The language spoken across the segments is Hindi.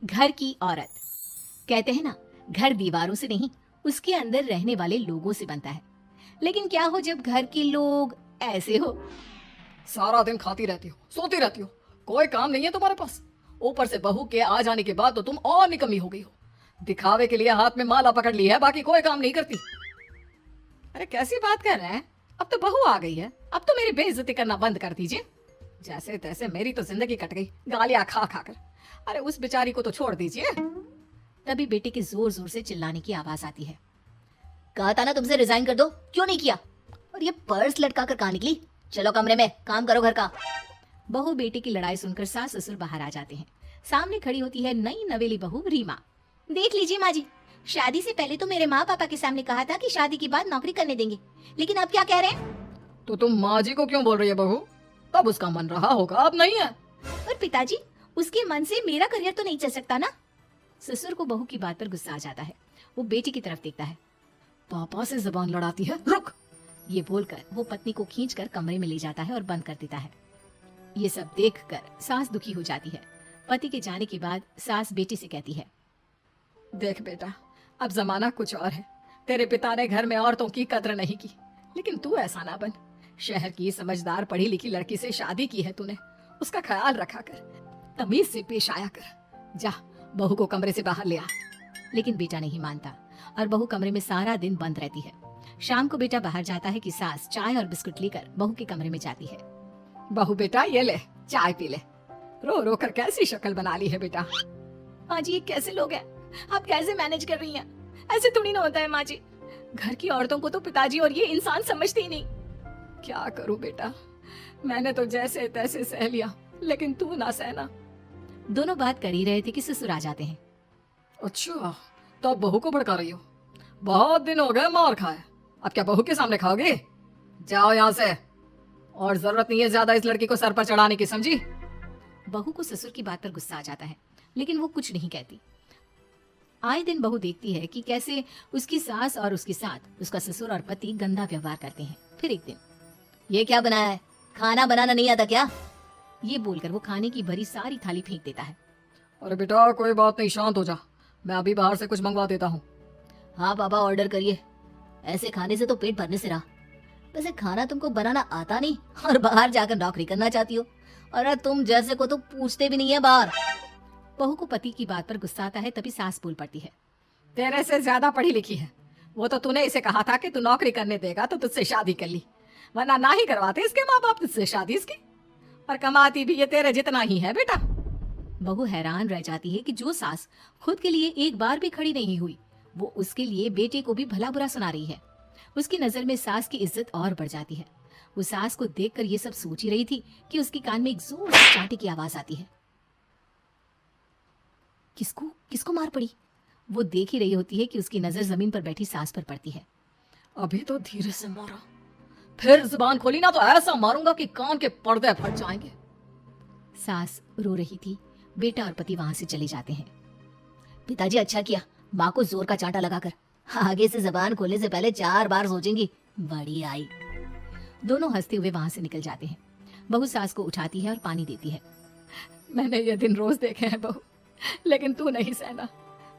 घर की औरत। कहते हैं ना, घर दीवारों से नहीं, उसके अंदर रहने वाले लोगों से बनता है। लेकिन क्या हो जब घर के लोग ऐसे हो? सारा दिन खाती रहती हो, सोती रहती हो, कोई काम नहीं है तुम्हारे पास। ऊपर से बहू के आ जाने के बाद तो तुम और निकम्मी हो गई हो। दिखावे के लिए हाथ में माला पकड़ ली है, बाकी कोई काम नहीं करती। अरे कैसी बात कर रहे हैं? अब तो बहू आ गई है, अब तो मेरी बेइज्जती करना बंद कर दीजिए। जैसे तैसे मेरी तो जिंदगी कट गई, गालियां खा खा कर। अरे उस बेचारी को तो छोड़ दीजिए। तभी बेटे के जोर जोर से चिल्लाने की आवाज आती है। कहा था ना तुमसे रिजाइन कर दो, क्यों नहीं किया? और ये पर्स लटका कर कहाँ निकली? चलो कमरे में, काम करो घर का। बहू बेटे की लड़ाई सुनकर सास ससुर बाहर आ जाते हैं। सामने खड़ी होती है नई नवेली बहू रीमा। देख लीजिए माँ जी, शादी से पहले तो मेरे माँ पापा के सामने कहा था कि शादी के बाद नौकरी करने देंगे, लेकिन अब क्या कह रहे हैं? तो तुम माँ जी को क्यों बोल रही है बहू? तब उसका मन रहा होगा, अब नहीं है। पर पिताजी, उसके मन से मेरा करियर तो नहीं चल सकता ना। ससुर को बहू की बात पर गुस्सा आ जाता है। वो बेटी की तरफ देखता है। पापा से जबान लड़ाती है, रुक। ये बोलकर वो पत्नी को खींचकर कमरे में ले जाता है और बंद कर देता है। ये सब देखकर सास दुखी हो जाती है। पति के जाने के बाद सास बेटी से कहती है, देख बेटा, अब जमाना कुछ और है। तेरे पिता ने घर में औरतों की कद्र नहीं की, लेकिन तू ऐसा ना बन। शहर की समझदार पढ़ी लिखी लड़की से शादी की है तूने, उसका ख्याल रखा कर, तमीज से पेश आया कर। जा, बहू को कमरे से बाहर ले आ। लेकिन बेटा नहीं मानता और बहू कमरे में सारा दिन बंद रहती है। शाम को बेटा बाहर जाता है कि सास चाय और बिस्कुट लेकर बहू के कमरे में जाती है। बहू बेटा ये ले, चाय पी ले। रो रो कर कैसी शक्ल बना ली है बेटा। माँ जी, ये कैसे लोग हैं? आप कैसे मैनेज कर रही हैं? ऐसे थोड़ी ना होता है माँ जी। घर की औरतों को तो पिताजी और ये इंसान समझते ही नहीं। क्या करूं बेटा, मैंने तो जैसे तैसे सह लिया, लेकिन तू ना सहना। दोनों बात कर ही रहे थे कि ससुर आ जाते हैं। अच्छा, तो अब बहू को भड़का रही हो? बहुत दिन हो गए मार खाए, अब क्या बहू के सामने खाओगे? जाओ यहाँ से, और जरूरत नहीं है ज्यादा इस लड़की को सर पर चढ़ाने की, समझी? बहू को ससुर की बात पर गुस्सा आ जाता है, लेकिन वो कुछ नहीं कहती। आए दिन बहू देखती है कि कैसे उसकी सास और उसके साथ उसका ससुर और पति गंदा व्यवहार करते हैं। फिर एक दिन, ये क्या बनाया है? खाना बनाना नहीं आता क्या? ये बोलकर वो खाने की भरी सारी थाली फेंक देता है। अरे बेटा कोई बात नहीं, शांत हो जा, मैं अभी बाहर से कुछ मंगवा देता हूँ। हाँ पापा, ऑर्डर करिए। ऐसे खाने से तो पेट भरने से रहा। वैसे खाना तुमको बनाना आता नहीं और बाहर जाकर नौकरी करना चाहती हो। अरे तुम जैसे को तो पूछते भी नहीं है बाहर। बहू को पति की बात पर गुस्सा आता है, तभी सास बोल पड़ती है। तेरे से ज्यादा पढ़ी लिखी है, वो तो तूने इसे कहा था कि तू नौकरी करने देगा तो तुझसे शादी कर ली, वरना ना ही करवाते इसके माँ बाप तुझसे शादी इसकी। और कमाती भी ये तेरे जितना ही है बेटा। बहू हैरान रह जाती है कि जो सास खुद के लिए एक बार भी खड़ी नहीं हुई, वो उसके लिए बेटे को भी भला बुरा सुना रही है। उसकी नजर में सास की इज्जत और बढ़ जाती है। वो सास को देखकर ये सब सोच ही रही थी कि उसके कान में एक जोर से चांटे की आवाज आती है। किसको किसको मार पड़ी? वो देख ही रही होती है कि उसकी नजर जमीन पर बैठी सास पर पड़ती है। अभी तो धीरे से मारा, फिर जुबान खोली ना तो ऐसा मारूंगा कि कान के पर्दे फट जाएंगे। सास रो रही थी। बेटा और पति वहां से चले जाते हैं। पिताजी अच्छा किया माँ को जोर का चांटा लगाकर, आगे से जबान खोलने से पहले 4 बार सोचेंगी। बड़ी आई। दोनों हंसते हुए वहां से निकल जाते हैं। बहू सास को उठाती है और पानी देती है। मैंने ये दिन रोज देखे हैं बहू, लेकिन तू नहीं सहना।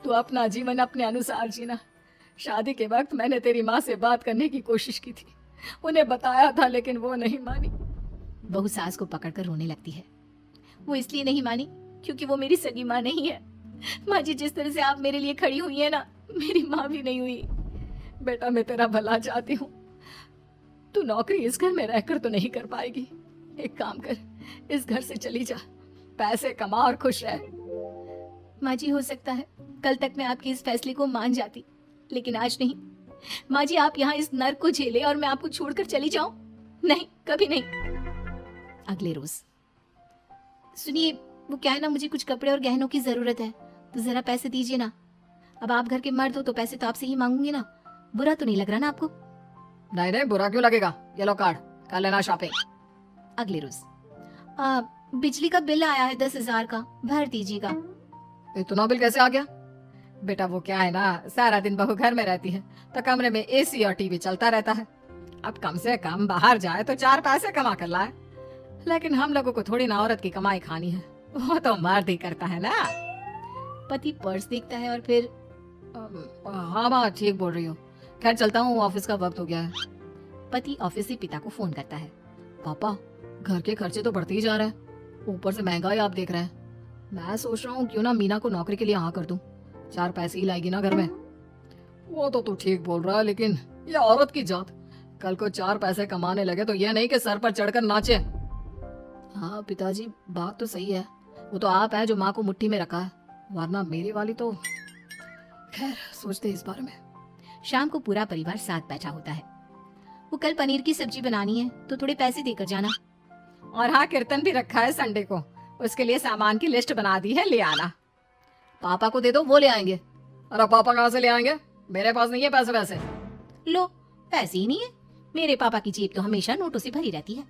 तू अपना जीवन अपने अनुसार जीना। शादी के वक्त मैंने तेरी माँ से बात करने की कोशिश की थी, उन्हें बताया था, लेकिन वो नहीं मानी। बहू सास को पकड़कर रोने लगती है। वो इसलिए नहीं मानी क्योंकि वो मेरी सगी माँ नहीं है। माँ जी, जिस तरह से आप मेरे लिए खड़ी हुई है ना, मेरी माँ भी नहीं हुई। बेटा मैं तेरा भला चाहती हूँ, तू नौकरी इस घर में रहकर तो नहीं कर पाएगी। एक काम कर, इस घर से चली जा, पैसे कमा और खुश रह। माँ जी, हो सकता है कल तक मैं आपके इस फैसले को मान जाती, लेकिन आज नहीं। माँ जी, आप यहाँ इस नर्क को झेले और मैं आपको छोड़कर चली जाऊं? नहीं, कभी नहीं। अगले रोज, सुनिए, वो क्या है ना, मुझे कुछ कपड़े और गहनों की जरूरत है, तो जरा पैसे दीजिए ना। अब आप घर के मर्द हो तो पैसे तो आपसे ही मांगूंगी ना। बुरा तो नहीं लग रहा ना आपको? नहीं नहीं, बुरा क्यों लगेगा, ये लो कार्ड, कर लेना शॉपिंग। अगले रोज, बिजली का बिल आया है 10,000 का, भर दीजिएगा। इतना बिल कैसे आ गया? बेटा वो क्या है ना, सारा दिन बहू घर में रहती है तो कमरे में एसी और टीवी चलता रहता है। अब कम से कम बाहर जाए तो 4 पैसे कमा कर लाए, लेकिन हम लोगों को थोड़ी ना औरत की कमाई खानी है, वो तो मर्द ही करता है ना। पति पर्स देखता है और फिर हाँ माँ ठीक बोल रही हो। खैर चलता हूँ, ऑफिस का वक्त हो गया है। पति ऑफिस से पिता को फोन करता है। पापा, घर के खर्चे तो बढ़ते ही जा रहे हैं, ऊपर से महंगाई आप देख रहे हैं। मैं सोच रहा हूँ क्यों ना मीना को नौकरी के लिए हाँ कर दूं, 4 पैसे ही लाएगी ना घर में। वो तो तू ठीक बोल रहा है, लेकिन ये औरत की जात, कल को 4 पैसे कमाने लगे तो यह नहीं कि सर पर चढ़कर नाचे। हाँ पिताजी, बात तो सही है। वो तो आप है जो माँ को मुट्ठी में रखा है, वरना मेरी वाली तो। खैर सोचते इस बारे में। शाम को पूरा परिवार साथ बैठा होता है। वो कल पनीर की सब्जी बनानी है तो थोड़े पैसे देकर जाना। और हाँ, कीर्तन भी रखा है संडे को, उसके लिए सामान की लिस्ट बना दी है, ले आना। पापा को दे दो, वो ले आएंगे। अरे पापा कहाँ से ले आएंगे, मेरे पास नहीं है पैसे वैसे। लो, पैसे ही नहीं है? मेरे पापा की जेब तो हमेशा नोटों से भरी रहती है।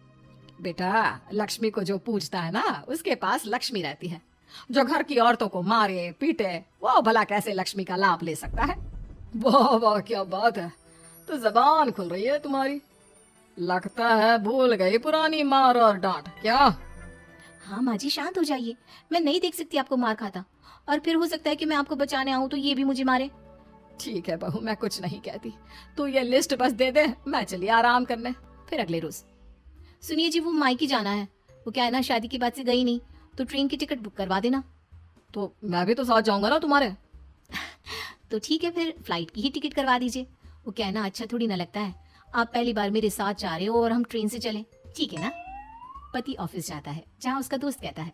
बेटा, लक्ष्मी को जो पूजता है ना, उसके पास लक्ष्मी रहती है। जो घर की औरतों को मारे पीटे, वो भला कैसे लक्ष्मी का लाभ ले सकता है। वाह वाह, क्या बात है, तो जबान खुल रही है तुम्हारी। लगता है भूल गई पुरानी मार और डांट क्या। हाँ माँ जी, शांत हो जाइए। मैं नहीं देख सकती आपको मार खाता, और फिर हो सकता है कि मैं आपको बचाने आऊँ तो ये भी मुझे मारे। ठीक है बहू, मैं कुछ नहीं कहती, तू ये लिस्ट बस दे दे, मैं चलिए आराम करने। फिर अगले रोज, सुनिए जी, वो मायके जाना है। वो क्या है ना, शादी के बाद से गई नहीं, तो ट्रेन की टिकट बुक करवा देना। तो मैं भी तो साथ जाऊंगा ना तुम्हारे। तो ठीक है, फिर फ्लाइट की ही टिकट करवा दीजिए। वो क्या है ना, अच्छा थोड़ी ना लगता है, आप पहली बार मेरे साथ जा रहे हो और हम ट्रेन से चलें, ठीक है ना। पति ऑफिस जाता है, जहाँ उसका दोस्त कहता है,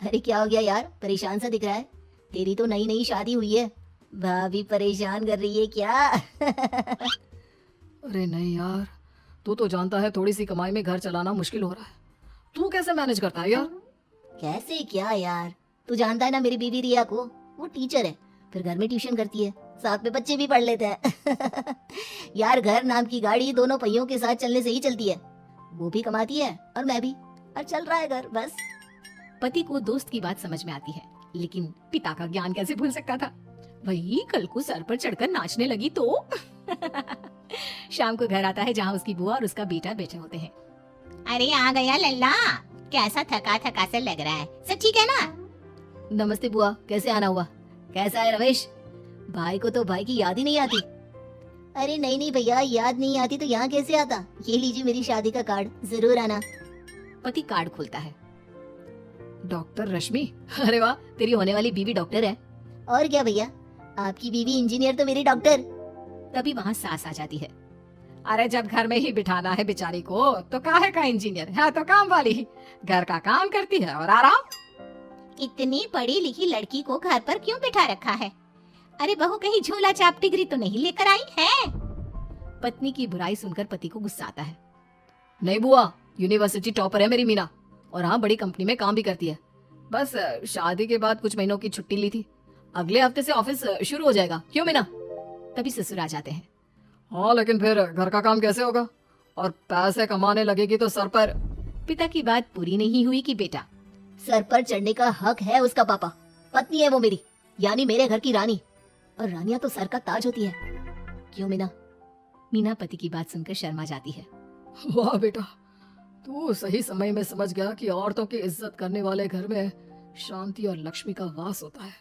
अरे क्या हो गया यार, परेशान सा दिख रहा है। तेरी तो नई नई शादी हुई है, भाभी परेशान कर रही है क्या? अरे नहीं यार, तू तो जानता है थोड़ी सी कमाई में घर चलाना मुश्किल हो रहा है। तू कैसे मैनेज करता है यार? कैसे क्या यार, तू जानता है ना मेरी बीवी रिया को, वो टीचर है, फिर घर में ट्यूशन करती है, साथ में बच्चे भी पढ़ लेते हैं। यार घर नाम की गाड़ी दोनों पहियों के साथ चलने से ही चलती है। वो भी कमाती है और मैं भी, और चल रहा है घर बस। पति को दोस्त की बात समझ में आती है, लेकिन पिता का ज्ञान कैसे भूल सकता था। वही कल को सर पर चढ़कर नाचने लगी तो। शाम को घर आता है, जहाँ उसकी बुआ और उसका बेटा बैठे होते हैं। अरे आ गया लल्ला, कैसा थका थका सा लग रहा है, सब ठीक है ना? नमस्ते बुआ, कैसे आना हुआ? कैसा है रमेश? भाई को तो भाई की याद ही नहीं आती। अरे नहीं नहीं भैया, याद नहीं आती तो यहाँ कैसे आता। ये लीजिए मेरी शादी का कार्ड, जरूर आना। पति कार्ड खोलता है। डॉक्टर रश्मि। अरे वाह, तेरी होने वाली बीवी डॉक्टर है। और क्या भैया, आपकी बीवी इंजीनियर तो मेरी डॉक्टर। तभी वहाँ सास आ जाती है। अरे जब घर में ही बिठाना है बेचारी को, तो काहे का इंजीनियर है, तो काम वाली, घर का काम करती है और आराम। इतनी पढ़ी लिखी लड़की को घर पर क्यों बिठा रखा है? अरे बहू कहीं झोला छाप डिग्री तो नहीं लेकर आई है? पत्नी की बुराई सुनकर पति को गुस्सा आता है। नहीं बुआ, यूनिवर्सिटी टॉपर है मेरी मीना, और हाँ बड़ी कंपनी में काम भी करती है। बस शादी के बाद कुछ महीनों की छुट्टी ली थी, अगले हफ्ते से ऑफिस शुरू हो जाएगा। क्यों मीना? तभी ससुर आ जाते हैं। हाँ लेकिन फिर घर का काम कैसे होगा, और पैसे कमाने लगेगी तो सर पर। पिता की बात पूरी नहीं हुई कि बेटा, सर पर चढ़ने का हक है उसका पापा, पत्नी है वो मेरी, यानी मेरे घर की रानी, और रानियां तो सर का ताज होती है। क्यों मीना? मीना पति की बात सुनकर शर्मा जाती है। वाह बेटा, तू सही समय में समझ गया कि औरतों की इज्जत करने वाले घर में शांति और लक्ष्मी का वास होता है।